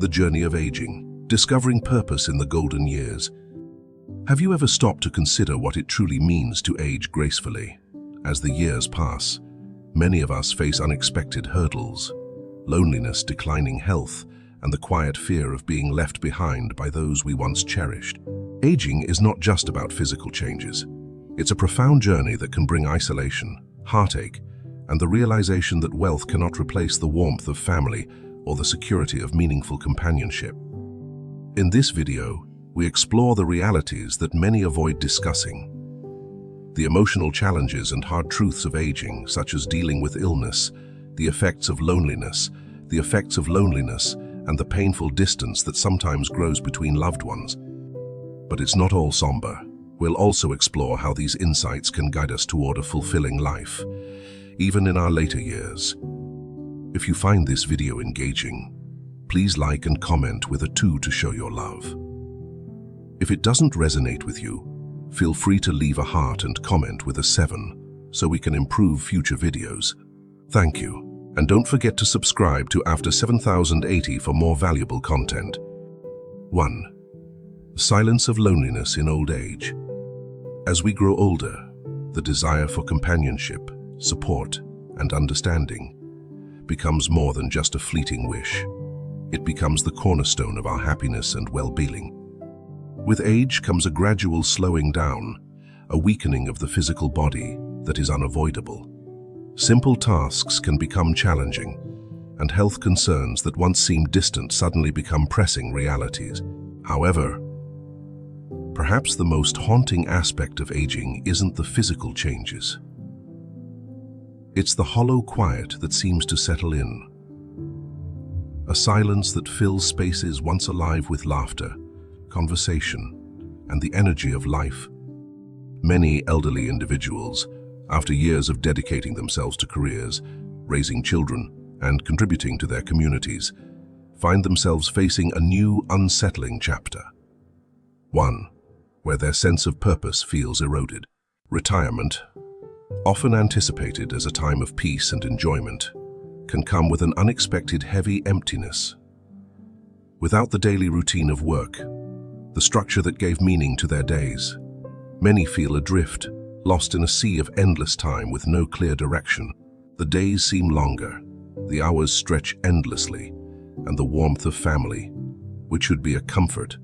The journey of aging, discovering purpose in the golden years. Have you ever stopped to consider what it truly means to age gracefully? As the years pass, many of us face unexpected hurdles, loneliness, declining health, and the quiet fear of being left behind by those we once cherished. Aging is not just about physical changes. It's a profound journey that can bring isolation, heartache, and the realization that wealth cannot replace the warmth of family or the security of meaningful companionship. In this video, we explore the realities that many avoid discussing. The emotional challenges and hard truths of aging, such as dealing with illness, the effects of loneliness, and the painful distance that sometimes grows between loved ones. But it's not all somber. We'll also explore how these insights can guide us toward a fulfilling life, even in our later years. If you find this video engaging, please like and comment with a 2 to show your love. If it doesn't resonate with you, feel free to leave a heart and comment with a 7 so we can improve future videos. Thank you. And don't forget to subscribe to After 7080 for more valuable content. 1. Silence of loneliness in old age. As we grow older, the desire for companionship, support, and understanding becomes more than just a fleeting wish. It becomes the cornerstone of our happiness and well-being. With age comes a gradual slowing down, a weakening of the physical body that is unavoidable. Simple tasks can become challenging, and health concerns that once seemed distant suddenly become pressing realities. However, perhaps the most haunting aspect of aging isn't the physical changes. It's the hollow quiet that seems to settle in. A silence that fills spaces once alive with laughter, conversation, and the energy of life. Many elderly individuals, after years of dedicating themselves to careers, raising children, and contributing to their communities, find themselves facing a new, unsettling chapter. One where their sense of purpose feels eroded. Retirement, often anticipated as a time of peace and enjoyment, can come with an unexpected heavy emptiness. Without the daily routine of work, the structure that gave meaning to their days, many feel adrift, lost in a sea of endless time with no clear direction. The days seem longer, the hours stretch endlessly, and the warmth of family, which should be a comfort,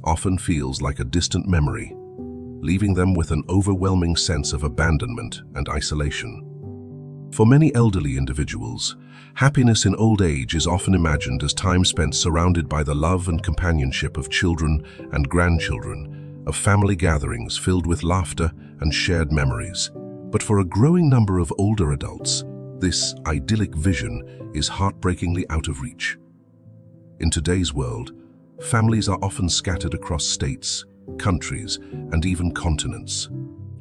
often feels like a distant memory, leaving them with an overwhelming sense of abandonment and isolation. For many elderly individuals, happiness in old age is often imagined as time spent surrounded by the love and companionship of children and grandchildren, of family gatherings filled with laughter and shared memories. But for a growing number of older adults, this idyllic vision is heartbreakingly out of reach. In today's world, families are often scattered across states, countries, and even continents.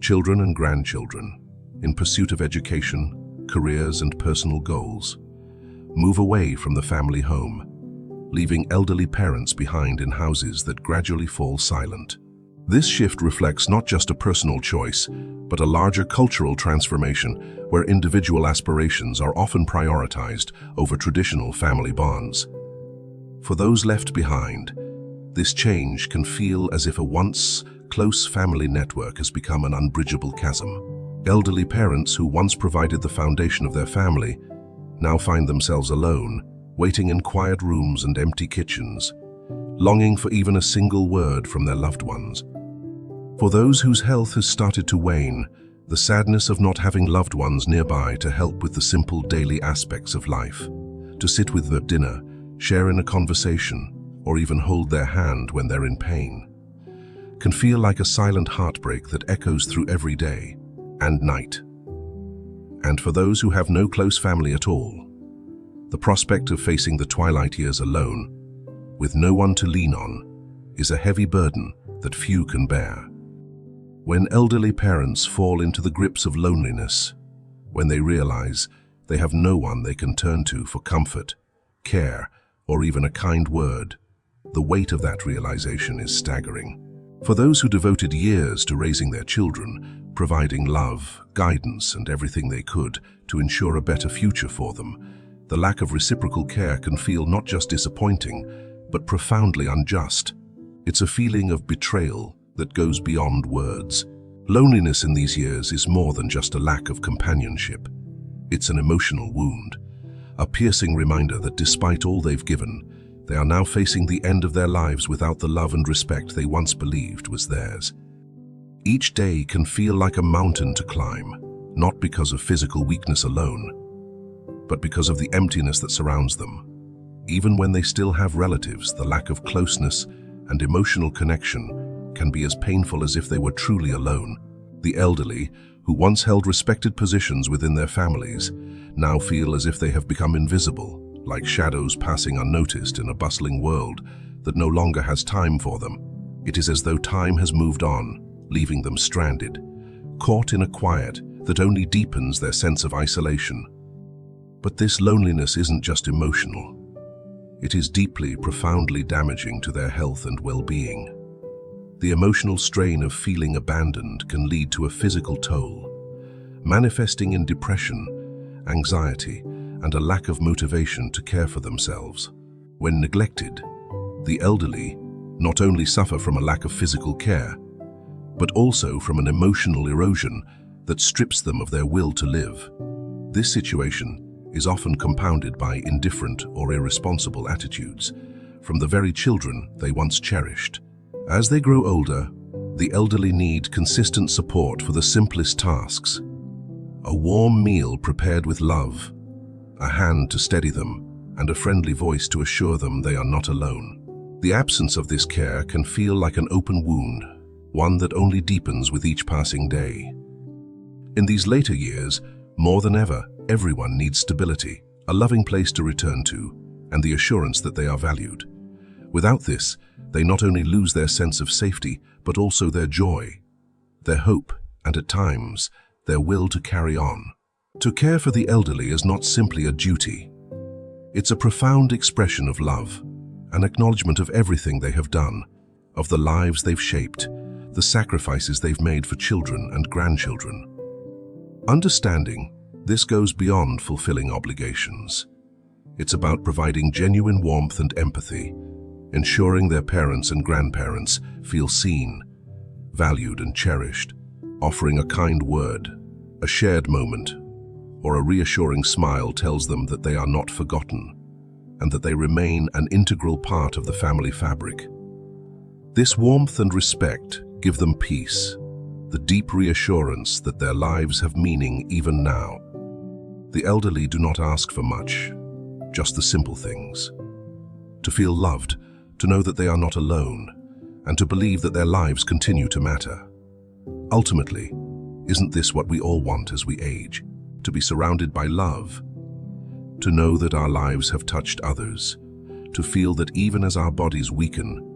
Children and grandchildren, in pursuit of education, careers, and personal goals, move away from the family home, leaving elderly parents behind in houses that gradually fall silent. This shift reflects not just a personal choice, but a larger cultural transformation where individual aspirations are often prioritized over traditional family bonds. For those left behind, this change can feel as if a once close family network has become an unbridgeable chasm. Elderly parents who once provided the foundation of their family now find themselves alone, waiting in quiet rooms and empty kitchens, longing for even a single word from their loved ones. For those whose health has started to wane, the sadness of not having loved ones nearby to help with the simple daily aspects of life, to sit with them at dinner, share in a conversation, or even hold their hand when they're in pain, can feel like a silent heartbreak that echoes through every day and night. And for those who have no close family at all, the prospect of facing the twilight years alone, with no one to lean on, is a heavy burden that few can bear. When elderly parents fall into the grips of loneliness, when they realize they have no one they can turn to for comfort, care, or even a kind word, the weight of that realization is staggering. For those who devoted years to raising their children, providing love, guidance, and everything they could to ensure a better future for them, the lack of reciprocal care can feel not just disappointing, but profoundly unjust. It's a feeling of betrayal that goes beyond words. Loneliness in these years is more than just a lack of companionship. It's an emotional wound, a piercing reminder that despite all they've given, they are now facing the end of their lives without the love and respect they once believed was theirs. Each day can feel like a mountain to climb, not because of physical weakness alone, but because of the emptiness that surrounds them. Even when they still have relatives, the lack of closeness and emotional connection can be as painful as if they were truly alone. The elderly, who once held respected positions within their families, now feel as if they have become invisible, like shadows passing unnoticed in a bustling world that no longer has time for them. It is as though time has moved on, leaving them stranded, caught in a quiet that only deepens their sense of isolation. But this loneliness isn't just emotional. It is deeply, profoundly damaging to their health and well-being. The emotional strain of feeling abandoned can lead to a physical toll, manifesting in depression, anxiety, and a lack of motivation to care for themselves. When neglected, the elderly not only suffer from a lack of physical care, but also from an emotional erosion that strips them of their will to live. This situation is often compounded by indifferent or irresponsible attitudes from the very children they once cherished. As they grow older, the elderly need consistent support for the simplest tasks. A warm meal prepared with love, a hand to steady them, and a friendly voice to assure them they are not alone. The absence of this care can feel like an open wound, one that only deepens with each passing day. In these later years, more than ever, everyone needs stability, a loving place to return to, and the assurance that they are valued. Without this, they not only lose their sense of safety, but also their joy, their hope, and at times, their will to carry on. To care for the elderly is not simply a duty. It's a profound expression of love, an acknowledgement of everything they have done, of the lives they've shaped, the sacrifices they've made for children and grandchildren. Understanding this goes beyond fulfilling obligations. It's about providing genuine warmth and empathy, ensuring their parents and grandparents feel seen, valued and cherished, offering a kind word, a shared moment, or a reassuring smile tells them that they are not forgotten and that they remain an integral part of the family fabric. This warmth and respect give them peace, the deep reassurance that their lives have meaning even now. The elderly do not ask for much, just the simple things. To feel loved, to know that they are not alone, and to believe that their lives continue to matter. Ultimately, isn't this what we all want as we age? To be surrounded by love, to know that our lives have touched others, to feel that even as our bodies weaken,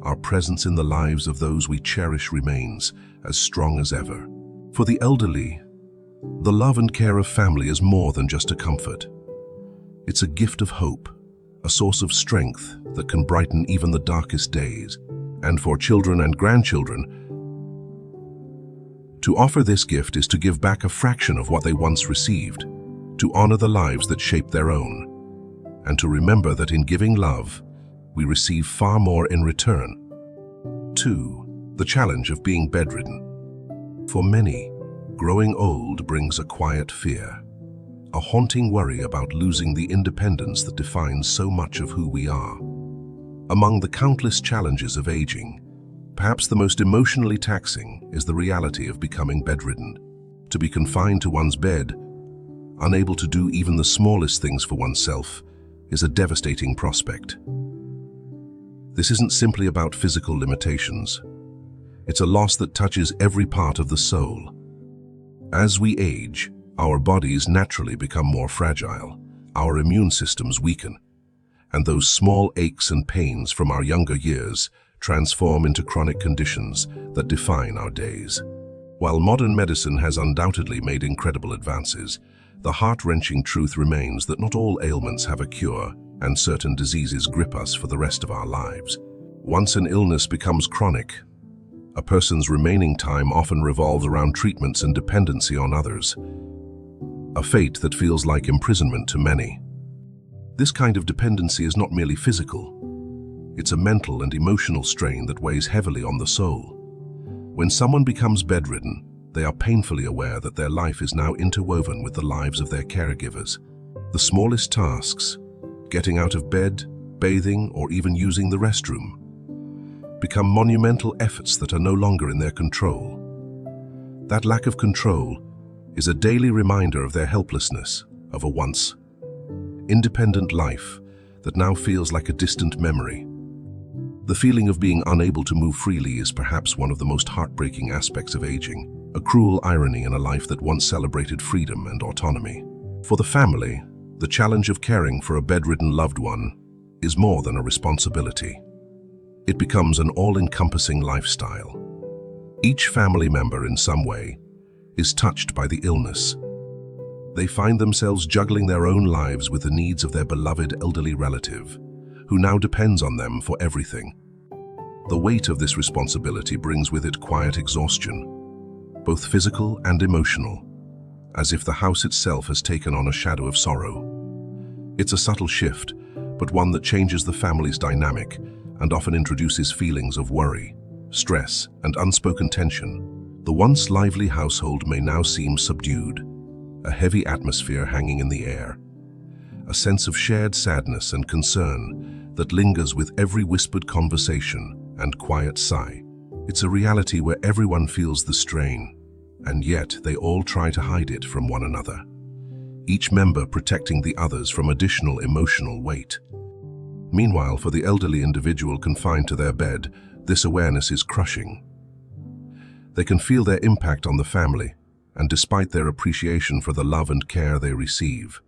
our presence in the lives of those we cherish remains as strong as ever. For the elderly, the love and care of family is more than just a comfort. It's a gift of hope, a source of strength that can brighten even the darkest days. And for children and grandchildren, to offer this gift is to give back a fraction of what they once received, to honor the lives that shaped their own, and to remember that in giving love, we receive far more in return. 2. The challenge of being bedridden. For many, growing old brings a quiet fear, a haunting worry about losing the independence that defines so much of who we are. Among the countless challenges of aging, perhaps the most emotionally taxing is the reality of becoming bedridden. To be confined to one's bed, unable to do even the smallest things for oneself, is a devastating prospect. This isn't simply about physical limitations. It's a loss that touches every part of the soul. As we age, our bodies naturally become more fragile, our immune systems weaken, and those small aches and pains from our younger years transform into chronic conditions that define our days. While modern medicine has undoubtedly made incredible advances, the heart-wrenching truth remains that not all ailments have a cure, and certain diseases grip us for the rest of our lives. Once an illness becomes chronic, a person's remaining time often revolves around treatments and dependency on others, a fate that feels like imprisonment to many. This kind of dependency is not merely physical. It's a mental and emotional strain that weighs heavily on the soul. When someone becomes bedridden, they are painfully aware that their life is now interwoven with the lives of their caregivers. The smallest tasks, getting out of bed, bathing, or even using the restroom, become monumental efforts that are no longer in their control. That lack of control is a daily reminder of their helplessness, of a once independent life that now feels like a distant memory. The feeling of being unable to move freely is perhaps one of the most heartbreaking aspects of aging, a cruel irony in a life that once celebrated freedom and autonomy. For the family, the challenge of caring for a bedridden loved one is more than a responsibility. It becomes an all-encompassing lifestyle. Each family member in some way is touched by the illness. They find themselves juggling their own lives with the needs of their beloved elderly relative, who now depends on them for everything. The weight of this responsibility brings with it quiet exhaustion, both physical and emotional, as if the house itself has taken on a shadow of sorrow. It's a subtle shift, but one that changes the family's dynamic and often introduces feelings of worry, stress, and unspoken tension. The once lively household may now seem subdued, a heavy atmosphere hanging in the air, a sense of shared sadness and concern that lingers with every whispered conversation and quiet sigh. It's a reality where everyone feels the strain, and yet they all try to hide it from one another, each member protecting the others from additional emotional weight. Meanwhile, for the elderly individual confined to their bed, this awareness is crushing. They can feel their impact on the family, and despite their appreciation for the love and care they receive,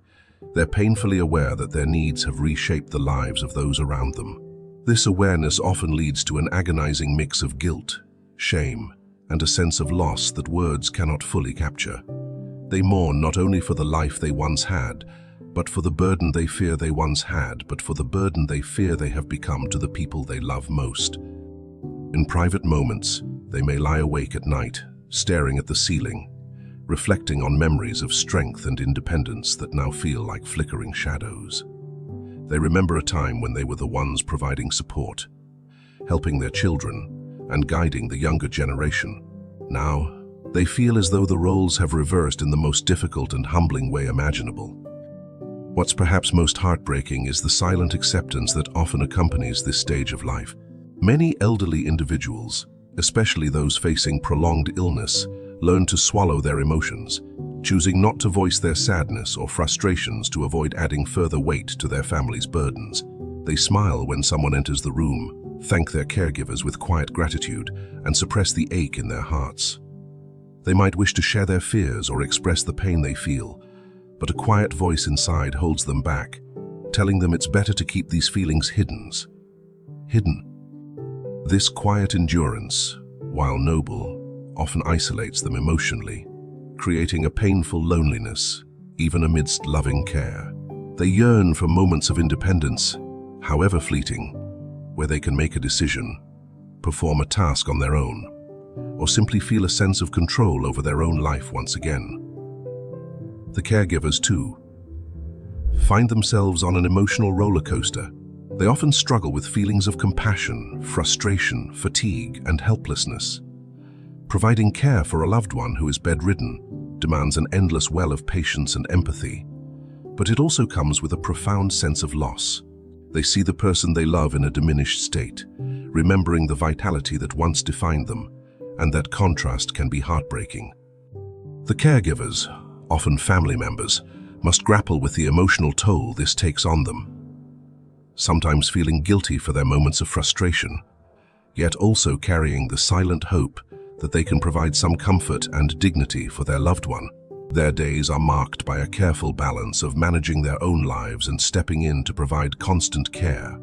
they're painfully aware that their needs have reshaped the lives of those around them. This awareness often leads to an agonizing mix of guilt, shame, and a sense of loss that words cannot fully capture. They mourn not only for the life they once had, but for the burden they fear they once had, but for the burden they fear they have become to the people they love most. In private moments, they may lie awake at night, staring at the ceiling, reflecting on memories of strength and independence that now feel like flickering shadows. They remember a time when they were the ones providing support, helping their children, and guiding the younger generation. Now, they feel as though the roles have reversed in the most difficult and humbling way imaginable. What's perhaps most heartbreaking is the silent acceptance that often accompanies this stage of life. Many elderly individuals, especially those facing prolonged illness, learn to swallow their emotions, choosing not to voice their sadness or frustrations to avoid adding further weight to their family's burdens. They smile when someone enters the room, thank their caregivers with quiet gratitude, and suppress the ache in their hearts. They might wish to share their fears or express the pain they feel, but a quiet voice inside holds them back, telling them it's better to keep these feelings hidden. This quiet endurance, while noble, often isolates them emotionally, creating a painful loneliness, even amidst loving care. They yearn for moments of independence, however fleeting, where they can make a decision, perform a task on their own, or simply feel a sense of control over their own life once again. The caregivers, too, find themselves on an emotional roller coaster. They often struggle with feelings of compassion, frustration, fatigue, and helplessness. Providing care for a loved one who is bedridden demands an endless well of patience and empathy, but it also comes with a profound sense of loss. They see the person they love in a diminished state, remembering the vitality that once defined them, and that contrast can be heartbreaking. The caregivers, often family members, must grapple with the emotional toll this takes on them, sometimes feeling guilty for their moments of frustration, yet also carrying the silent hope that they can provide some comfort and dignity for their loved one. Their days are marked by a careful balance of managing their own lives and stepping in to provide constant care,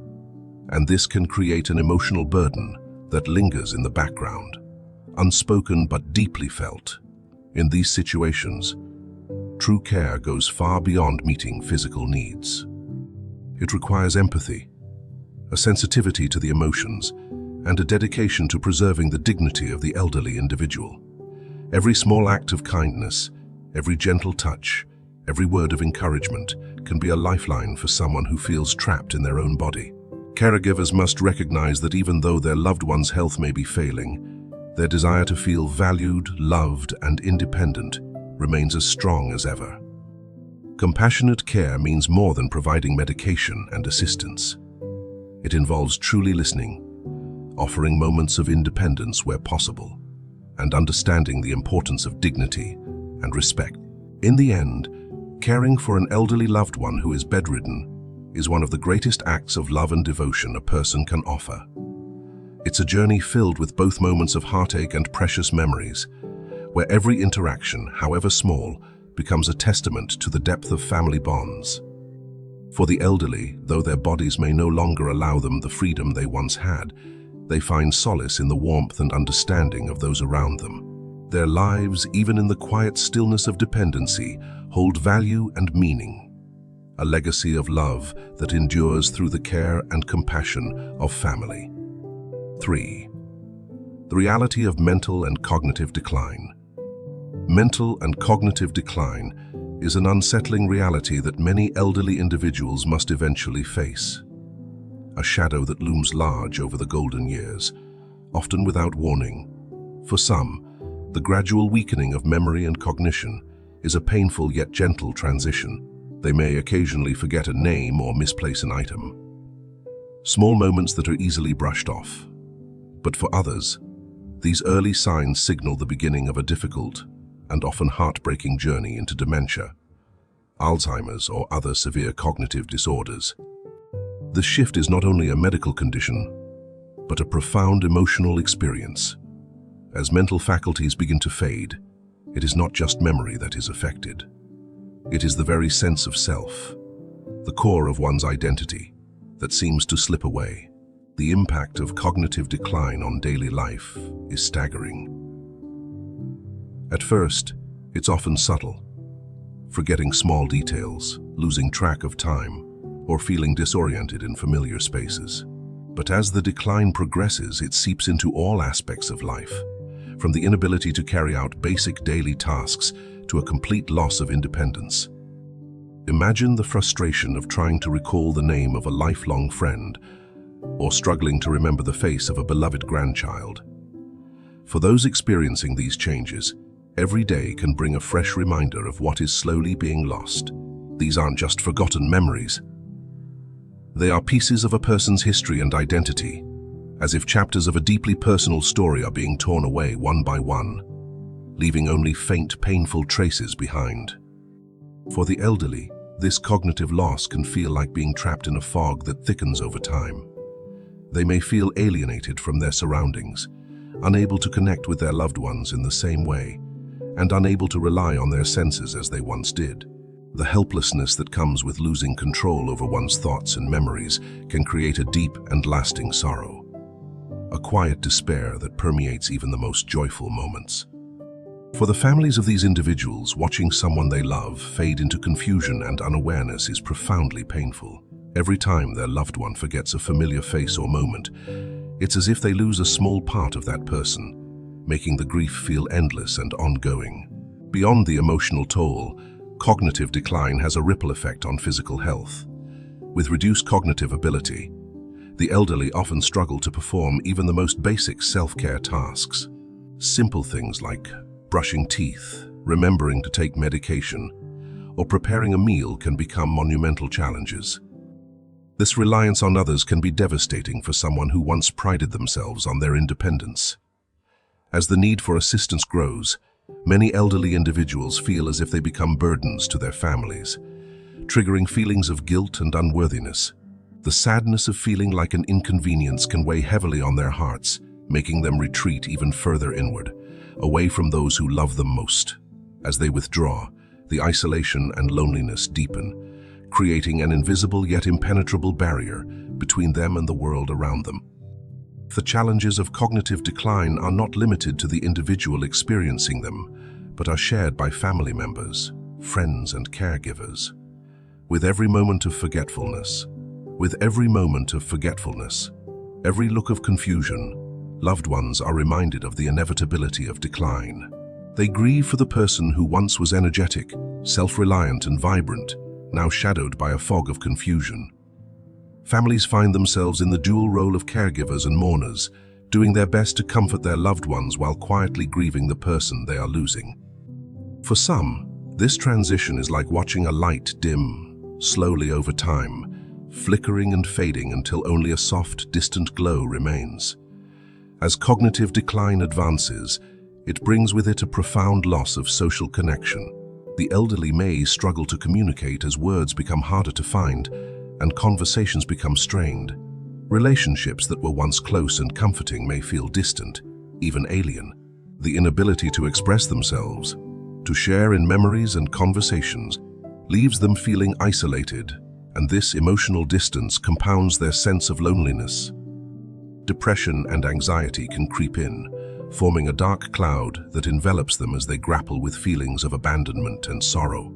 and this can create an emotional burden that lingers in the background, unspoken but deeply felt. In these situations, true care goes far beyond meeting physical needs. It requires empathy, a sensitivity to the emotions, and a dedication to preserving the dignity of the elderly individual. Every small act of kindness, every gentle touch, every word of encouragement can be a lifeline for someone who feels trapped in their own body. Caregivers must recognize that even though their loved one's health may be failing, their desire to feel valued, loved, and independent remains as strong as ever. Compassionate care means more than providing medication and assistance. It involves truly listening, offering moments of independence where possible, and understanding the importance of dignity and respect. In the end, caring for an elderly loved one who is bedridden is one of the greatest acts of love and devotion a person can offer. It's a journey filled with both moments of heartache and precious memories, where every interaction, however small, becomes a testament to the depth of family bonds. For the elderly, though their bodies may no longer allow them the freedom they once had, they find solace in the warmth and understanding of those around them. Their lives, even in the quiet stillness of dependency, hold value and meaning. A legacy of love that endures through the care and compassion of family. 3. The reality of mental and cognitive decline. Mental and cognitive decline is an unsettling reality that many elderly individuals must eventually face. A shadow that looms large over the golden years, often without warning. For some, the gradual weakening of memory and cognition is a painful yet gentle transition. They may occasionally forget a name or misplace an item. Small moments that are easily brushed off. But for others, these early signs signal the beginning of a difficult and often heartbreaking journey into dementia, Alzheimer's, or other severe cognitive disorders. This shift is not only a medical condition, but a profound emotional experience. As mental faculties begin to fade, it is not just memory that is affected. It is the very sense of self, the core of one's identity, that seems to slip away. The impact of cognitive decline on daily life is staggering. At first, it's often subtle, forgetting small details, losing track of time, or feeling disoriented in familiar spaces. But as the decline progresses, it seeps into all aspects of life, from the inability to carry out basic daily tasks to a complete loss of independence. Imagine the frustration of trying to recall the name of a lifelong friend, or struggling to remember the face of a beloved grandchild. For those experiencing these changes, every day can bring a fresh reminder of what is slowly being lost. These aren't just forgotten memories. They are pieces of a person's history and identity, as if chapters of a deeply personal story are being torn away one by one, leaving only faint, painful traces behind. For the elderly, this cognitive loss can feel like being trapped in a fog that thickens over time. They may feel alienated from their surroundings, unable to connect with their loved ones in the same way, and unable to rely on their senses as they once did. The helplessness that comes with losing control over one's thoughts and memories can create a deep and lasting sorrow, a quiet despair that permeates even the most joyful moments. For the families of these individuals, watching someone they love fade into confusion and unawareness is profoundly painful. Every time their loved one forgets a familiar face or moment, it's as if they lose a small part of that person, making the grief feel endless and ongoing. Beyond the emotional toll, cognitive decline has a ripple effect on physical health. With reduced cognitive ability, the elderly often struggle to perform even the most basic self-care tasks. Simple things like brushing teeth, remembering to take medication, or preparing a meal can become monumental challenges. This reliance on others can be devastating for someone who once prided themselves on their independence. As the need for assistance grows, many elderly individuals feel as if they become burdens to their families, triggering feelings of guilt and unworthiness. The sadness of feeling like an inconvenience can weigh heavily on their hearts, making them retreat even further inward, away from those who love them most. As they withdraw, the isolation and loneliness deepen, creating an invisible yet impenetrable barrier between them and the world around them. The challenges of cognitive decline are not limited to the individual experiencing them, but are shared by family members, friends, and caregivers. With every moment of forgetfulness, every look of confusion, loved ones are reminded of the inevitability of decline. They grieve for the person who once was energetic, self-reliant, and vibrant, now shadowed by a fog of confusion. Families find themselves in the dual role of caregivers and mourners, doing their best to comfort their loved ones while quietly grieving the person they are losing. For some, this transition is like watching a light dim slowly over time, flickering and fading until only a soft, distant glow remains. As cognitive decline advances, it brings with it a profound loss of social connection. The elderly may struggle to communicate as words become harder to find and conversations become strained. Relationships that were once close and comforting may feel distant, even alien. The inability to express themselves, to share in memories and conversations, leaves them feeling isolated, and this emotional distance compounds their sense of loneliness. Depression and anxiety can creep in, forming a dark cloud that envelops them as they grapple with feelings of abandonment and sorrow.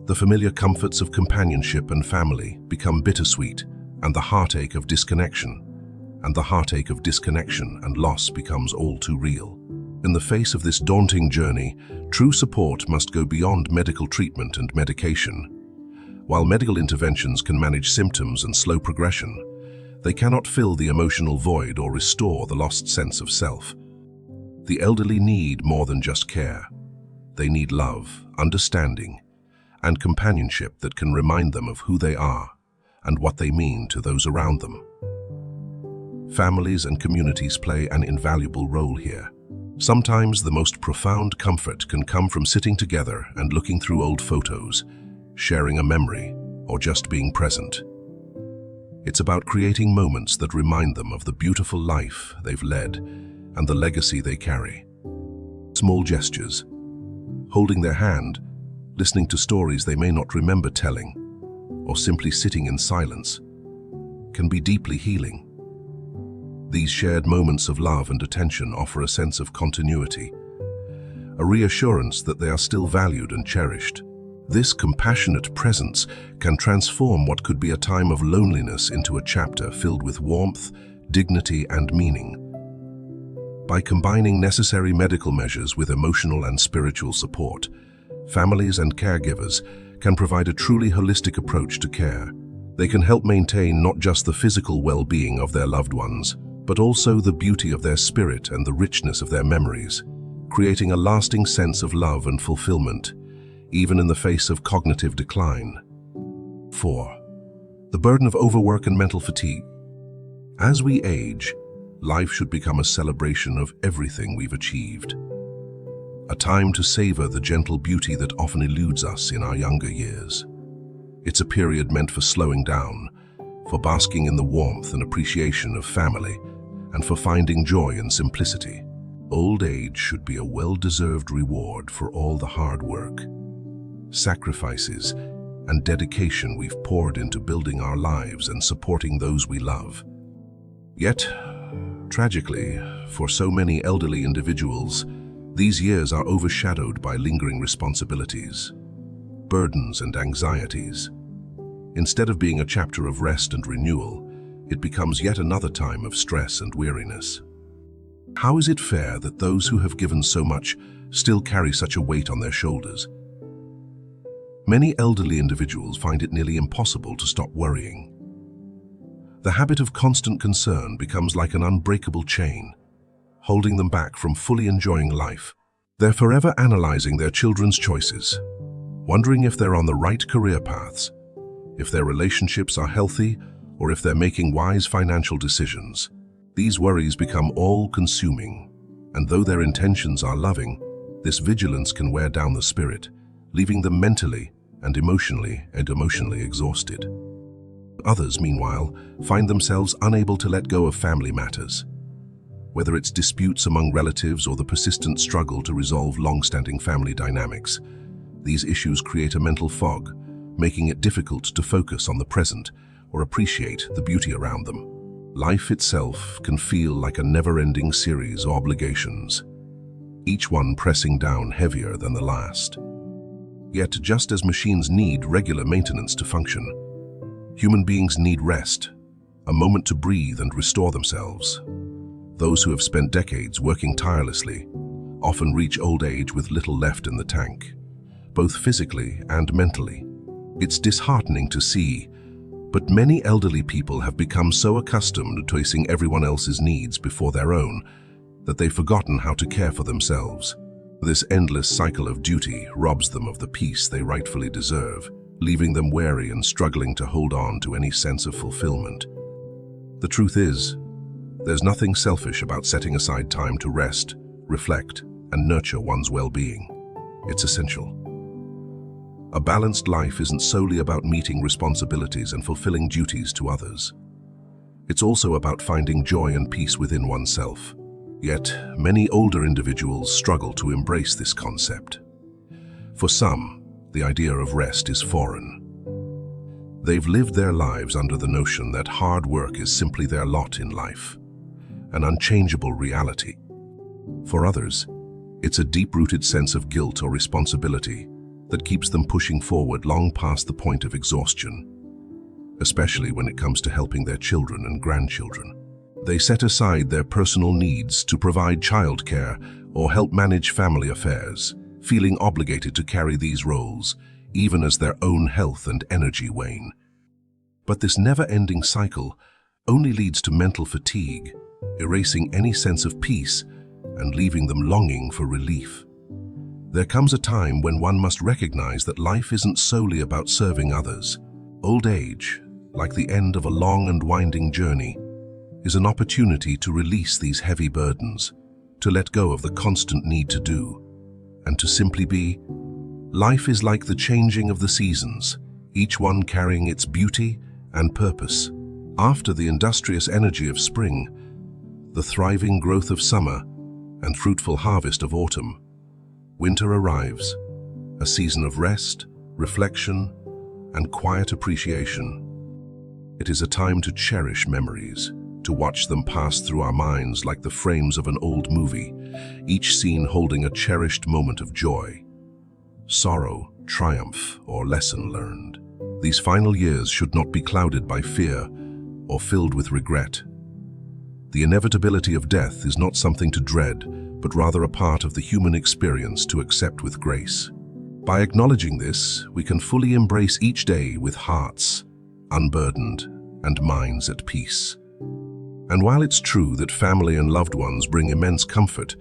The familiar comforts of companionship and family become bittersweet, and the heartache of disconnection and loss becomes all too real. In the face of this daunting journey, true support must go beyond medical treatment and medication. While medical interventions can manage symptoms and slow progression, they cannot fill the emotional void or restore the lost sense of self. The elderly need more than just care. They need love, understanding, and companionship that can remind them of who they are and what they mean to those around them. Families and communities play an invaluable role here. Sometimes the most profound comfort can come from sitting together and looking through old photos, sharing a memory, or just being present. It's about creating moments that remind them of the beautiful life they've led and the legacy they carry. Small gestures, holding their hand, listening to stories they may not remember telling, or simply sitting in silence, can be deeply healing. These shared moments of love and attention offer a sense of continuity, a reassurance that they are still valued and cherished. This compassionate presence can transform what could be a time of loneliness into a chapter filled with warmth, dignity, and meaning. By combining necessary medical measures with emotional and spiritual support, families and caregivers can provide a truly holistic approach to care. They can help maintain not just the physical well-being of their loved ones, but also the beauty of their spirit and the richness of their memories, creating a lasting sense of love and fulfillment, even in the face of cognitive decline. 4. The burden of overwork and mental fatigue. As we age, life should become a celebration of everything we've achieved. A time to savor the gentle beauty that often eludes us in our younger years. It's a period meant for slowing down, for basking in the warmth and appreciation of family, and for finding joy in simplicity. Old age should be a well-deserved reward for all the hard work, sacrifices, and dedication we've poured into building our lives and supporting those we love. Yet, tragically, for so many elderly individuals, these years are overshadowed by lingering responsibilities, burdens, and anxieties. Instead of being a chapter of rest and renewal, it becomes yet another time of stress and weariness. How is it fair that those who have given so much still carry such a weight on their shoulders? Many elderly individuals find it nearly impossible to stop worrying. The habit of constant concern becomes like an unbreakable chain, holding them back from fully enjoying life. They're forever analyzing their children's choices, wondering if they're on the right career paths, if their relationships are healthy, or if they're making wise financial decisions. These worries become all-consuming, and though their intentions are loving, this vigilance can wear down the spirit, leaving them mentally and emotionally exhausted. Others, meanwhile, find themselves unable to let go of family matters. Whether it's disputes among relatives or the persistent struggle to resolve long-standing family dynamics, these issues create a mental fog, making it difficult to focus on the present or appreciate the beauty around them. Life itself can feel like a never-ending series of obligations, each one pressing down heavier than the last. Yet, just as machines need regular maintenance to function, human beings need rest, a moment to breathe and restore themselves. Those who have spent decades working tirelessly often reach old age with little left in the tank, both physically and mentally. It's disheartening to see, But many elderly people have become so accustomed to placing everyone else's needs before their own that they've forgotten how to care for themselves. This endless cycle of duty robs them of the peace they rightfully deserve, leaving them weary and struggling to hold on to any sense of fulfillment. The truth is, there's nothing selfish about setting aside time to rest, reflect, and nurture one's well-being. It's essential. A balanced life isn't solely about meeting responsibilities and fulfilling duties to others. It's also about finding joy and peace within oneself. Yet, many older individuals struggle to embrace this concept. For some, the idea of rest is foreign. They've lived their lives under the notion that hard work is simply their lot in life, an unchangeable reality. For others, it's a deep-rooted sense of guilt or responsibility that keeps them pushing forward long past the point of exhaustion, especially when it comes to helping their children and grandchildren. They set aside their personal needs to provide childcare or help manage family affairs, feeling obligated to carry these roles, even as their own health and energy wane. But this never-ending cycle only leads to mental fatigue, erasing any sense of peace and leaving them longing for relief. There comes a time when one must recognize that life isn't solely about serving others. Old age, like the end of a long and winding journey, is an opportunity to release these heavy burdens, to let go of the constant need to do, and to simply be. Life is like the changing of the seasons, each one carrying its beauty and purpose. After the industrious energy of spring, the thriving growth of summer, and fruitful harvest of autumn, winter arrives, a season of rest, reflection, and quiet appreciation. It is a time to cherish memories, to watch them pass through our minds like the frames of an old movie, each scene holding a cherished moment of joy, sorrow, triumph, or lesson learned. These final years should not be clouded by fear or filled with regret. The inevitability of death is not something to dread, but rather a part of the human experience to accept with grace. By acknowledging this, we can fully embrace each day with hearts unburdened and minds at peace. And while it's true that family and loved ones bring immense comfort,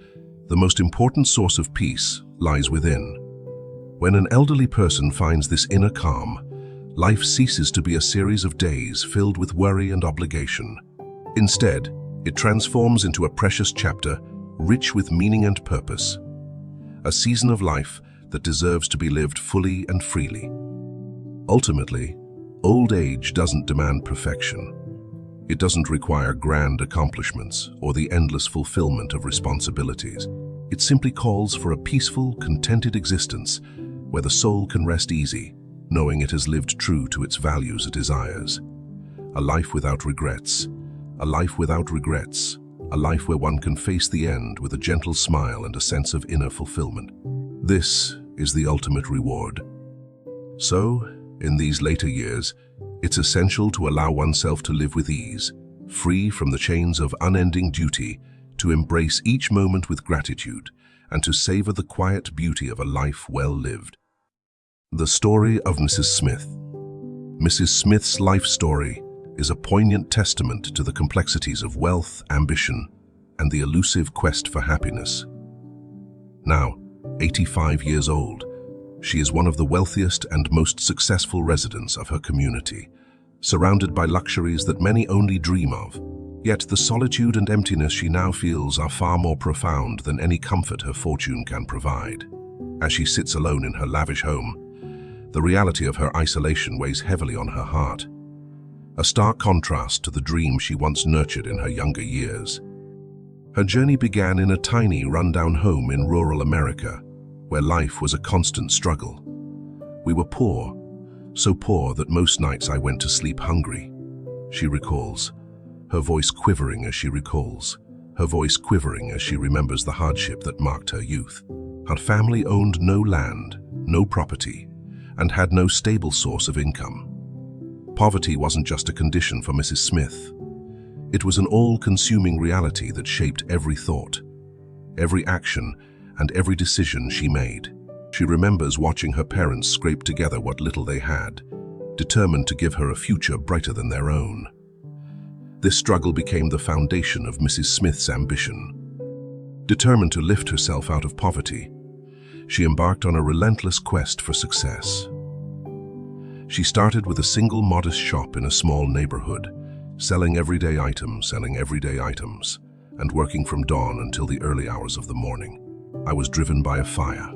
the most important source of peace lies within. When an elderly person finds this inner calm, life ceases to be a series of days filled with worry and obligation. Instead, it transforms into a precious chapter rich with meaning and purpose, a season of life that deserves to be lived fully and freely. Ultimately, old age doesn't demand perfection. It doesn't require grand accomplishments or the endless fulfillment of responsibilities. It simply calls for a peaceful, contented existence where the soul can rest easy, knowing it has lived true to its values and desires. A life without regrets, a life without regrets, a life where one can face the end with a gentle smile and a sense of inner fulfillment. This is the ultimate reward. So, in these later years, it's essential to allow oneself to live with ease, free from the chains of unending duty, to embrace each moment with gratitude, and to savor the quiet beauty of a life well lived. The story of Mrs. Smith. Mrs. Smith's life story is a poignant testament to the complexities of wealth, ambition, and the elusive quest for happiness. Now, 85 years old, she is one of the wealthiest and most successful residents of her community, surrounded by luxuries that many only dream of. Yet the solitude and emptiness she now feels are far more profound than any comfort her fortune can provide. As she sits alone in her lavish home, the reality of her isolation weighs heavily on her heart, a stark contrast to the dream she once nurtured in her younger years. Her journey began in a tiny, rundown home in rural America, where life was a constant struggle. We were poor, so poor that most nights I went to sleep hungry, she recalls, her voice quivering as she remembers the hardship that marked her youth. Her family owned no land, no property, and had no stable source of income. Poverty wasn't just a condition for Mrs. Smith. It was an all-consuming reality that shaped every thought, every action, and every decision she made. She remembers watching her parents scrape together what little they had, determined to give her a future brighter than their own. This struggle became the foundation of Mrs. Smith's ambition. Determined to lift herself out of poverty, she embarked on a relentless quest for success. She started with a single modest shop in a small neighborhood, selling everyday items, and working from dawn until the early hours of the morning. I was driven by a fire,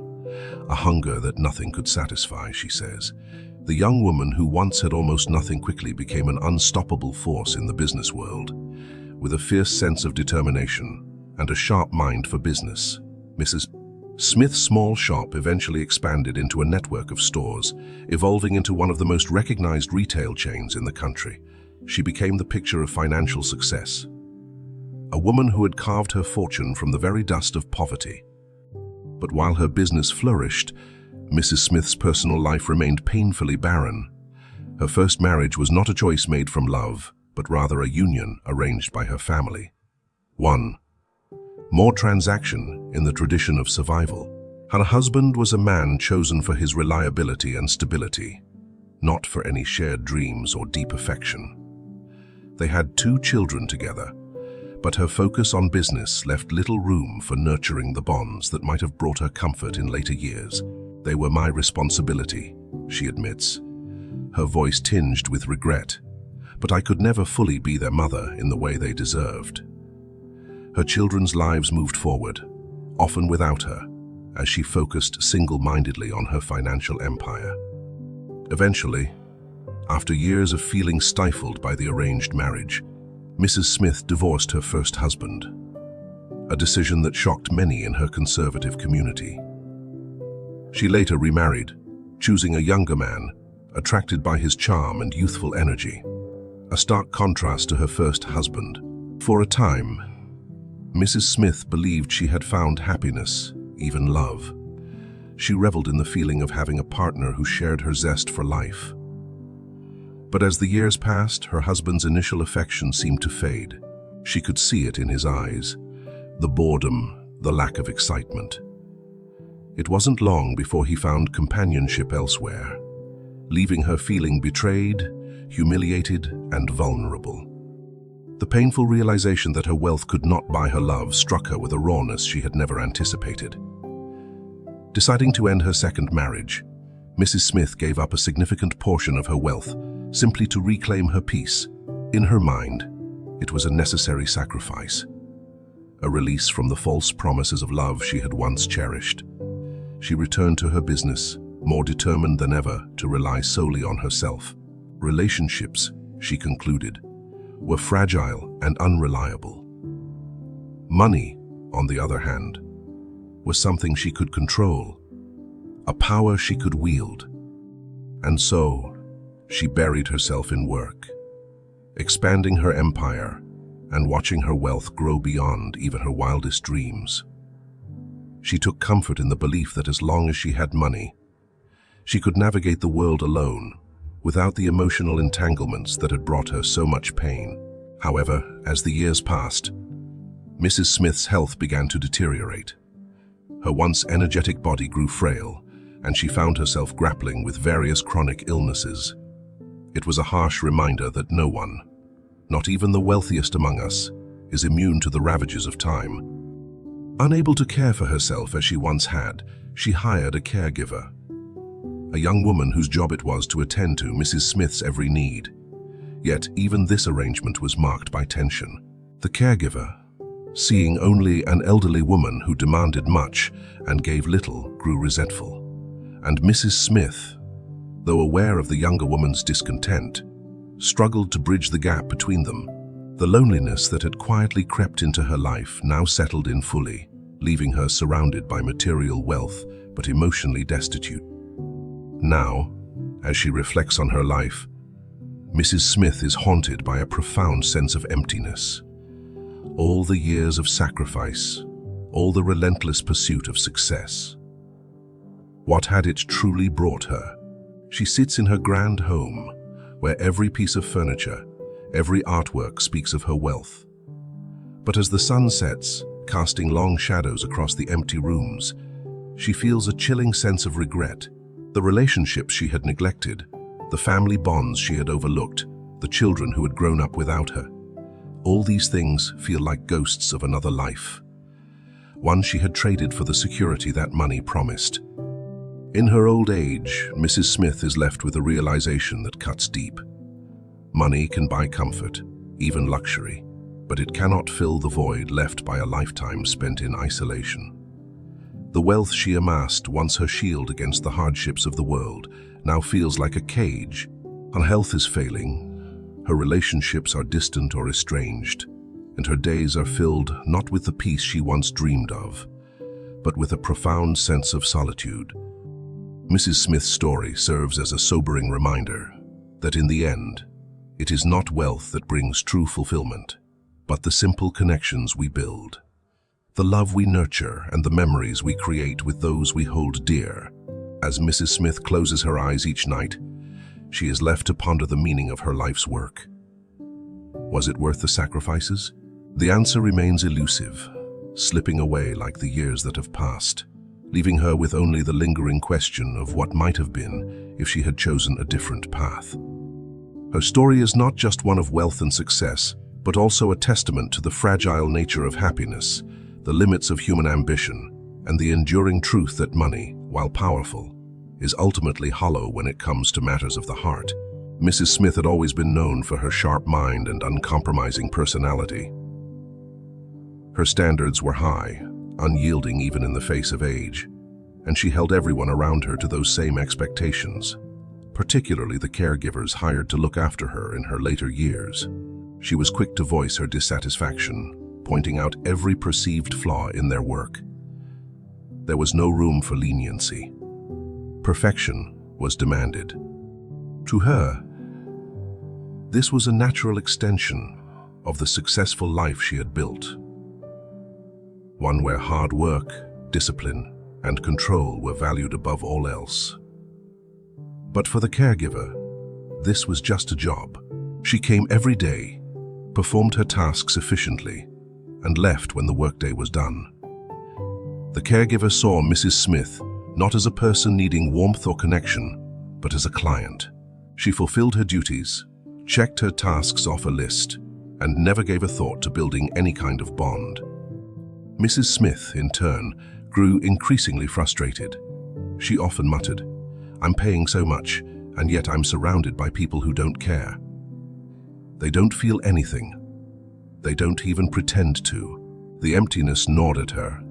a hunger that nothing could satisfy, she says. The young woman who once had almost nothing quickly became an unstoppable force in the business world. With a fierce sense of determination and a sharp mind for business, Mrs. Smith's small shop eventually expanded into a network of stores, evolving into one of the most recognized retail chains in the country. She became the picture of financial success, a woman who had carved her fortune from the very dust of poverty. But while her business flourished, Mrs. Smith's personal life remained painfully barren. Her first marriage was not a choice made from love, but rather a union arranged by her family. 1. More transaction in the tradition of survival. Her husband was a man chosen for his reliability and stability, not for any shared dreams or deep affection. They had 2 children together, but her focus on business left little room for nurturing the bonds that might have brought her comfort in later years. They were my responsibility, she admits, her voice tinged with regret, but I could never fully be their mother in the way they deserved. Her children's lives moved forward, often without her, as she focused single-mindedly on her financial empire. Eventually, after years of feeling stifled by the arranged marriage, Mrs. Smith divorced her first husband, a decision that shocked many in her conservative community. She later remarried, choosing a younger man, attracted by his charm and youthful energy, a stark contrast to her first husband. For a time, Mrs. Smith believed she had found happiness, even love. She reveled in the feeling of having a partner who shared her zest for life. But as the years passed, her husband's initial affection seemed to fade. She could see it in his eyes, the boredom, the lack of excitement. It wasn't long before he found companionship elsewhere, leaving her feeling betrayed, humiliated, and vulnerable. The painful realization that her wealth could not buy her love struck her with a rawness she had never anticipated. Deciding to end her second marriage, Mrs. Smith gave up a significant portion of her wealth simply to reclaim her peace. In her mind, it was a necessary sacrifice, a release from the false promises of love she had once cherished. She returned to her business, more determined than ever to rely solely on herself. Relationships, she concluded, were fragile and unreliable. Money, on the other hand, was something she could control, a power she could wield. And so, she buried herself in work, expanding her empire and watching her wealth grow beyond even her wildest dreams. She took comfort in the belief that as long as she had money, she could navigate the world alone, without the emotional entanglements that had brought her so much pain. However, as the years passed, Mrs. Smith's health began to deteriorate. Her once energetic body grew frail, and she found herself grappling with various chronic illnesses. It was a harsh reminder that no one, not even the wealthiest among us, is immune to the ravages of time. Unable to care for herself as she once had, she hired a caregiver, a young woman whose job it was to attend to Mrs. Smith's every need. Yet even this arrangement was marked by tension. The caregiver, seeing only an elderly woman who demanded much and gave little, grew resentful. And Mrs. Smith, though aware of the younger woman's discontent, struggled to bridge the gap between them. The loneliness that had quietly crept into her life now settled in fully, leaving her surrounded by material wealth but emotionally destitute. Now, as she reflects on her life, Mrs. Smith is haunted by a profound sense of emptiness. All the years of sacrifice, all the relentless pursuit of success. What had it truly brought her? She sits in her grand home, where every piece of furniture, every artwork speaks of her wealth. But as the sun sets, casting long shadows across the empty rooms, she feels a chilling sense of regret. The relationships she had neglected, the family bonds she had overlooked, the children who had grown up without her. All these things feel like ghosts of another life, one she had traded for the security that money promised. In her old age, Mrs. Smith is left with a realization that cuts deep. Money can buy comfort, even luxury, but it cannot fill the void left by a lifetime spent in isolation. The wealth she amassed, once her shield against the hardships of the world, now feels like a cage. Her health is failing, her relationships are distant or estranged, and her days are filled not with the peace she once dreamed of, but with a profound sense of solitude. Mrs. Smith's story serves as a sobering reminder that in the end, it is not wealth that brings true fulfillment, but the simple connections we build, the love we nurture, and the memories we create with those we hold dear. As Mrs. Smith closes her eyes each night, she is left to ponder the meaning of her life's work. Was it worth the sacrifices? The answer remains elusive, slipping away like the years that have passed, leaving her with only the lingering question of what might have been if she had chosen a different path. Her story is not just one of wealth and success, but also a testament to the fragile nature of happiness, the limits of human ambition, and the enduring truth that money, while powerful, is ultimately hollow when it comes to matters of the heart. Mrs. Smith had always been known for her sharp mind and uncompromising personality. Her standards were high, unyielding even in the face of age, and she held everyone around her to those same expectations, particularly the caregivers hired to look after her in her later years. She was quick to voice her dissatisfaction, pointing out every perceived flaw in their work. There was no room for leniency. Perfection was demanded. To her, this was a natural extension of the successful life she had built, one where hard work, discipline, and control were valued above all else. But for the caregiver, this was just a job. She came every day, performed her tasks efficiently, and left when the workday was done. The caregiver saw Mrs. Smith not as a person needing warmth or connection, but as a client. She fulfilled her duties, checked her tasks off a list, and never gave a thought to building any kind of bond. Mrs. Smith, in turn, grew increasingly frustrated. She often muttered, "I'm paying so much, and yet I'm surrounded by people who don't care. They don't feel anything. They don't even pretend to." The emptiness gnawed at her,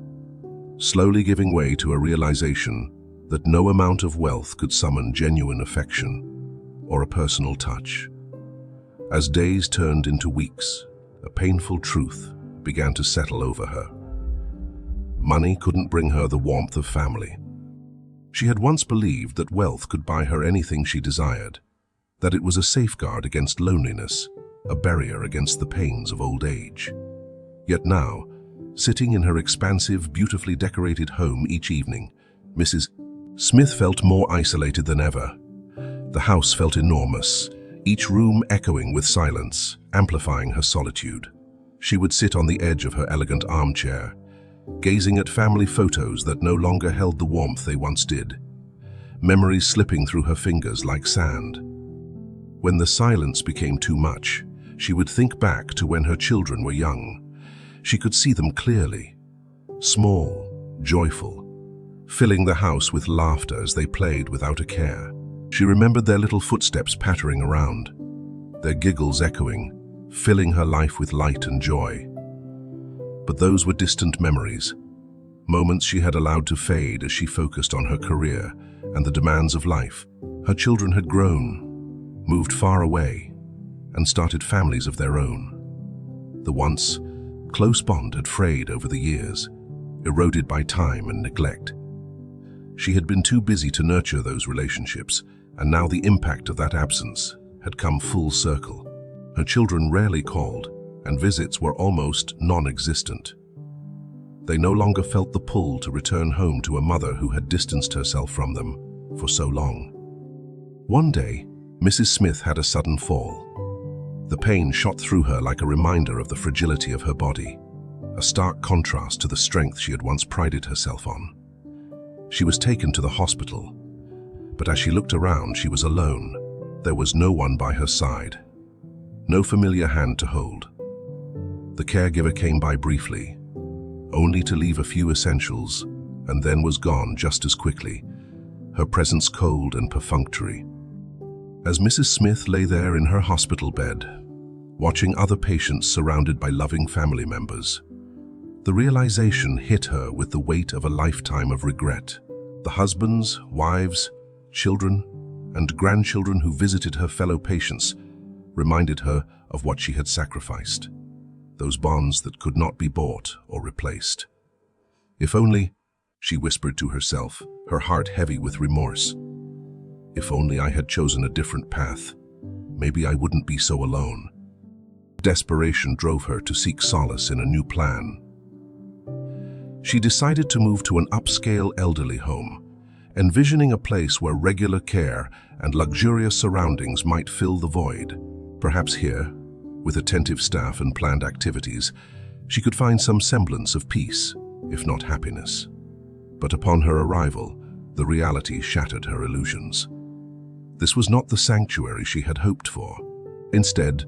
slowly giving way to a realization that no amount of wealth could summon genuine affection or a personal touch. As days turned into weeks, a painful truth began to settle over her. Money couldn't bring her the warmth of family. She had once believed that wealth could buy her anything she desired, that it was a safeguard against loneliness, a barrier against the pains of old age. Yet now, sitting in her expansive, beautifully decorated home each evening, Mrs. Smith felt more isolated than ever. The house felt enormous, each room echoing with silence, amplifying her solitude. She would sit on the edge of her elegant armchair, gazing at family photos that no longer held the warmth they once did, memories slipping through her fingers like sand. When the silence became too much, she would think back to when her children were young. She could see them clearly, small, joyful, filling the house with laughter as they played without a care. She remembered their little footsteps pattering around, their giggles echoing, filling her life with light and joy. But those were distant memories, moments she had allowed to fade as she focused on her career and the demands of life. Her children had grown, moved far away, and started families of their own. The once close bond had frayed over the years, eroded by time and neglect. She had been too busy to nurture those relationships, and now the impact of that absence had come full circle. Her children rarely called, and visits were almost non-existent. They no longer felt the pull to return home to a mother who had distanced herself from them for so long. One day, Mrs. Smith had a sudden fall. The pain shot through her like a reminder of the fragility of her body, a stark contrast to the strength she had once prided herself on. She was taken to the hospital, but as she looked around, she was alone. there was no one by her side, no familiar hand to hold. The caregiver came by briefly, only to leave a few essentials, and then was gone just as quickly, her presence cold and perfunctory. As Mrs. Smith lay there in her hospital bed, watching other patients surrounded by loving family members, the realization hit her with the weight of a lifetime of regret. The husbands, wives, children, and grandchildren who visited her fellow patients reminded her of what she had sacrificed, those bonds that could not be bought or replaced. If only, she whispered to herself, her heart heavy with remorse, if only I had chosen a different path, maybe I wouldn't be so alone. Desperation drove her to seek solace in a new plan. She decided to move to an upscale elderly home, envisioning a place where regular care and luxurious surroundings might fill the void. Perhaps here, with attentive staff and planned activities, she could find some semblance of peace, if not happiness. But upon her arrival, the reality shattered her illusions. This was not the sanctuary she had hoped for. Instead,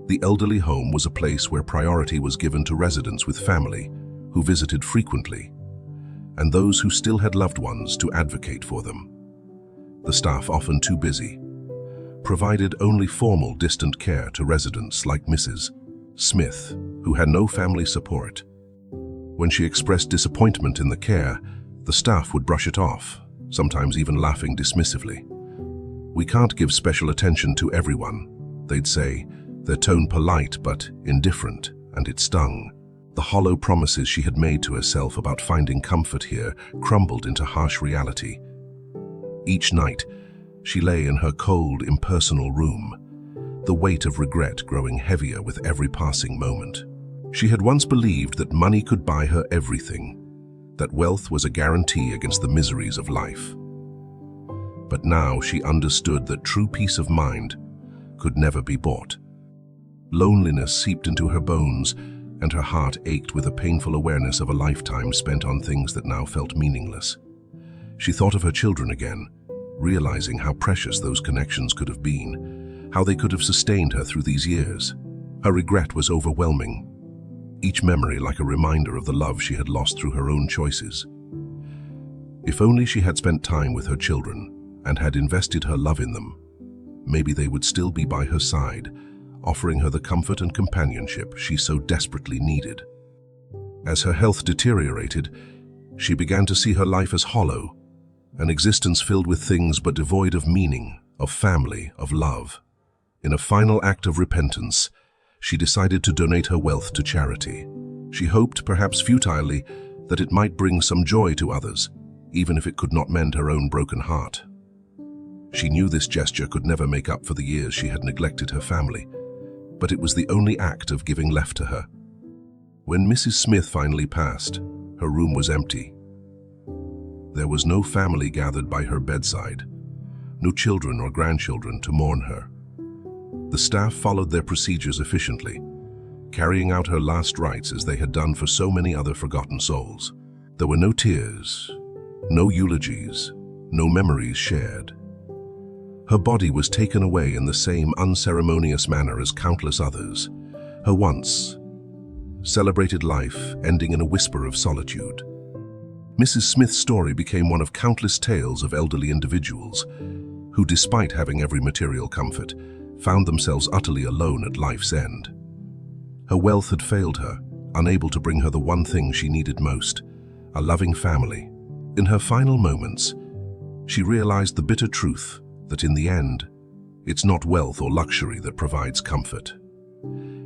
the elderly home was a place where priority was given to residents with family who visited frequently, and those who still had loved ones to advocate for them. The staff, often too busy, provided only formal distant care to residents like Mrs. Smith, who had no family support. When she expressed disappointment in the care, the staff would brush it off, sometimes even laughing dismissively. "We can't give special attention to everyone," they'd say, their tone polite but indifferent, and it stung. The hollow promises she had made to herself about finding comfort here crumbled into harsh reality. Each night, she lay in her cold, impersonal room, the weight of regret growing heavier with every passing moment. She had once believed that money could buy her everything, that wealth was a guarantee against the miseries of life. But now she understood that true peace of mind could never be bought. Loneliness seeped into her bones, and her heart ached with a painful awareness of a lifetime spent on things that now felt meaningless. She thought of her children again, realizing how precious those connections could have been, how they could have sustained her through these years. Her regret was overwhelming, each memory like a reminder of the love she had lost through her own choices. If only she had spent time with her children and had invested her love in them, maybe they would still be by her side, offering her the comfort and companionship she so desperately needed. As her health deteriorated, she began to see her life as hollow, an existence filled with things but devoid of meaning, of family, of love. In a final act of repentance, she decided to donate her wealth to charity. She hoped, perhaps futilely, that it might bring some joy to others, even if it could not mend her own broken heart. She knew this gesture could never make up for the years she had neglected her family, but it was the only act of giving left to her. When Mrs. Smith finally passed, her room was empty. There was no family gathered by her bedside, no children or grandchildren to mourn her. The staff followed their procedures efficiently, carrying out her last rites as they had done for so many other forgotten souls. There were no tears, no eulogies, no memories shared. Her body was taken away in the same unceremonious manner as countless others, her once celebrated life ending in a whisper of solitude. Mrs. Smith's story became one of countless tales of elderly individuals who, despite having every material comfort, found themselves utterly alone at life's end. Her wealth had failed her, unable to bring her the one thing she needed most, a loving family. In her final moments, she realized the bitter truth that in the end, it's not wealth or luxury that provides comfort.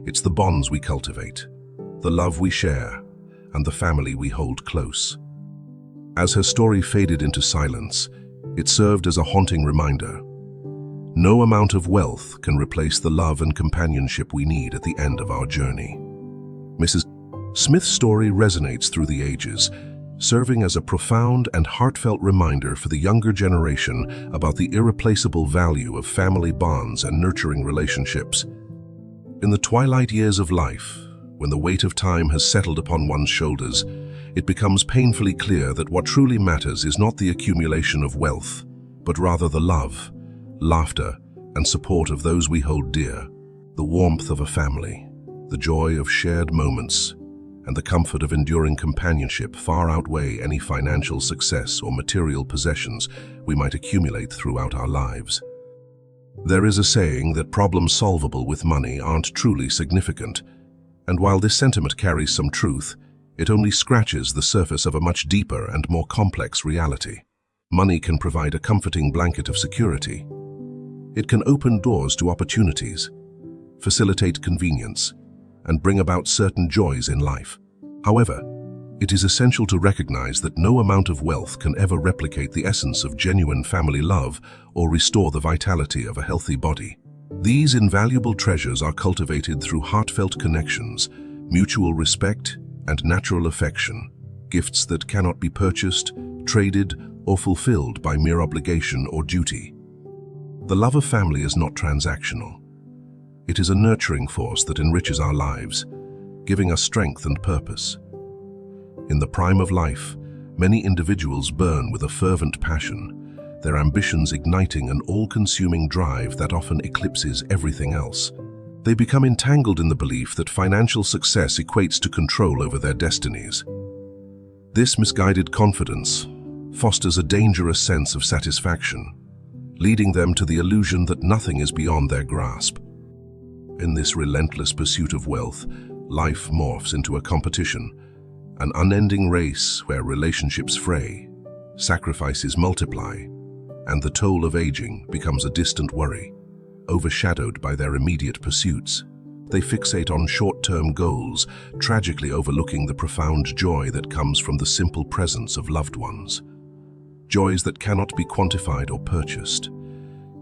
It's the bonds we cultivate, the love we share, and the family we hold close. As her story faded into silence, it served as a haunting reminder. No amount of wealth can replace the love and companionship we need at the end of our journey. Mrs. Smith's story resonates through the ages, serving as a profound and heartfelt reminder for the younger generation about the irreplaceable value of family bonds and nurturing relationships. In the twilight years of life, when the weight of time has settled upon one's shoulders, it becomes painfully clear that what truly matters is not the accumulation of wealth, but rather the love, laughter, and support of those we hold dear, the warmth of a family, the joy of shared moments, and the comfort of enduring companionship far outweigh any financial success or material possessions we might accumulate throughout our lives. There is a saying that problems solvable with money aren't truly significant, and while this sentiment carries some truth, it only scratches the surface of a much deeper and more complex reality. Money can provide a comforting blanket of security. It can open doors to opportunities, facilitate convenience, and bring about certain joys in life. However, it is essential to recognize that no amount of wealth can ever replicate the essence of genuine family love or restore the vitality of a healthy body. These invaluable treasures are cultivated through heartfelt connections, mutual respect, and natural affection, gifts that cannot be purchased, traded, or fulfilled by mere obligation or duty. The love of family is not transactional. It is a nurturing force that enriches our lives, giving us strength and purpose. In the prime of life, many individuals burn with a fervent passion, their ambitions igniting an all-consuming drive that often eclipses everything else. They become entangled in the belief that financial success equates to control over their destinies. This misguided confidence fosters a dangerous sense of satisfaction, leading them to the illusion that nothing is beyond their grasp. In this relentless pursuit of wealth, life morphs into a competition, an unending race where relationships fray, sacrifices multiply, and the toll of aging becomes a distant worry, overshadowed by their immediate pursuits. They fixate on short-term goals, tragically overlooking the profound joy that comes from the simple presence of loved ones. Joys that cannot be quantified or purchased.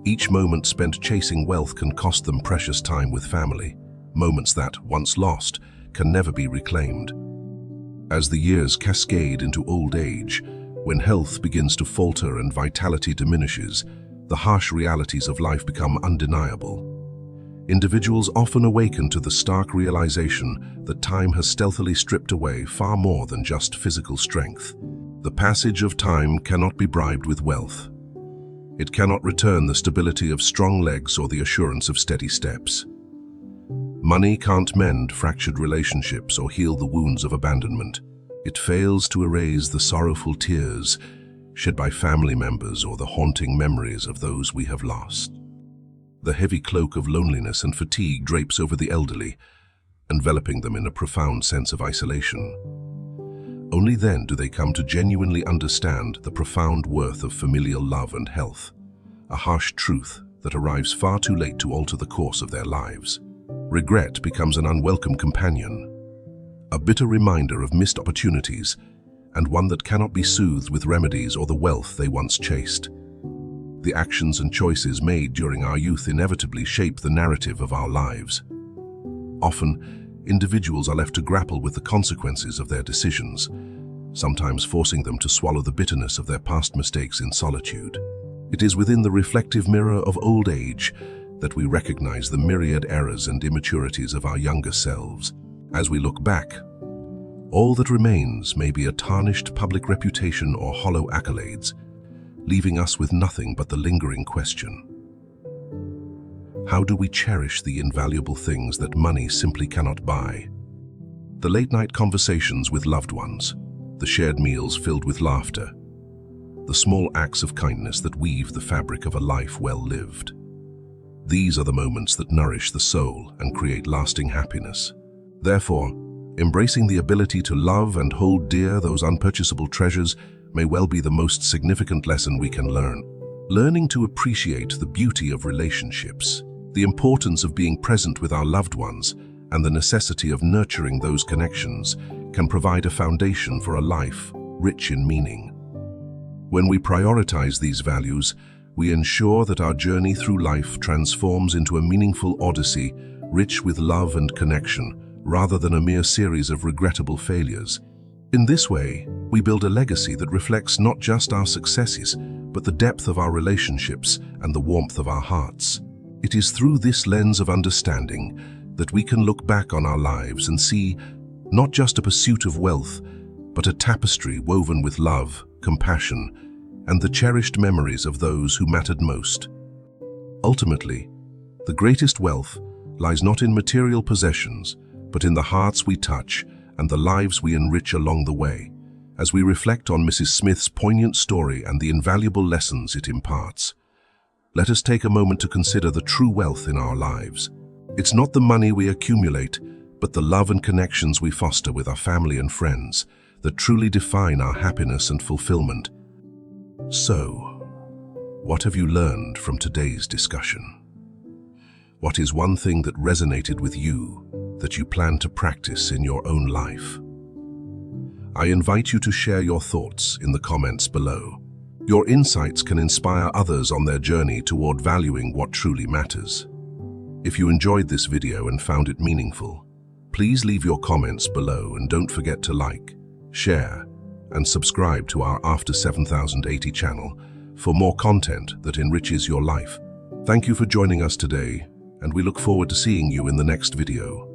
Each moment spent chasing wealth can cost them precious time with family, moments that, once lost, can never be reclaimed. As the years cascade into old age, when health begins to falter and vitality diminishes, the harsh realities of life become undeniable. Individuals often awaken to the stark realization that time has stealthily stripped away far more than just physical strength. The passage of time cannot be bribed with wealth. It cannot return the stability of strong legs or the assurance of steady steps. Money can't mend fractured relationships or heal the wounds of abandonment. It fails to erase the sorrowful tears shed by family members or the haunting memories of those we have lost. The heavy cloak of loneliness and fatigue drapes over the elderly, enveloping them in a profound sense of isolation. Only then do they come to genuinely understand the profound worth of familial love and health, a harsh truth that arrives far too late to alter the course of their lives. Regret becomes an unwelcome companion, a bitter reminder of missed opportunities, and one that cannot be soothed with remedies or the wealth they once chased. The actions and choices made during our youth inevitably shape the narrative of our lives. Often, individuals are left to grapple with the consequences of their decisions, sometimes forcing them to swallow the bitterness of their past mistakes in solitude. It is within the reflective mirror of old age that we recognize the myriad errors and immaturities of our younger selves. As we look back, all that remains may be a tarnished public reputation or hollow accolades, leaving us with nothing but the lingering question: how do we cherish the invaluable things that money simply cannot buy? The late-night conversations with loved ones, the shared meals filled with laughter, the small acts of kindness that weave the fabric of a life well lived. These are the moments that nourish the soul and create lasting happiness. Therefore, embracing the ability to love and hold dear those unpurchasable treasures may well be the most significant lesson we can learn. Learning to appreciate the beauty of relationships, the importance of being present with our loved ones, and the necessity of nurturing those connections can provide a foundation for a life rich in meaning. When we prioritize these values, we ensure that our journey through life transforms into a meaningful odyssey, rich with love and connection, rather than a mere series of regrettable failures. In this way, we build a legacy that reflects not just our successes, but the depth of our relationships and the warmth of our hearts. It is through this lens of understanding that we can look back on our lives and see not just a pursuit of wealth, but a tapestry woven with love, compassion, and the cherished memories of those who mattered most. Ultimately, the greatest wealth lies not in material possessions, but in the hearts we touch and the lives we enrich along the way. As we reflect on Mrs. Smith's poignant story and the invaluable lessons it imparts, let us take a moment to consider the true wealth in our lives. It's not the money we accumulate, but the love and connections we foster with our family and friends that truly define our happiness and fulfillment. So, what have you learned from today's discussion? What is one thing that resonated with you that you plan to practice in your own life? I invite you to share your thoughts in the comments below. Your insights can inspire others on their journey toward valuing what truly matters. If you enjoyed this video and found it meaningful, please leave your comments below and don't forget to like, share, and subscribe to our After 7080 channel for more content that enriches your life. Thank you for joining us today, and we look forward to seeing you in the next video.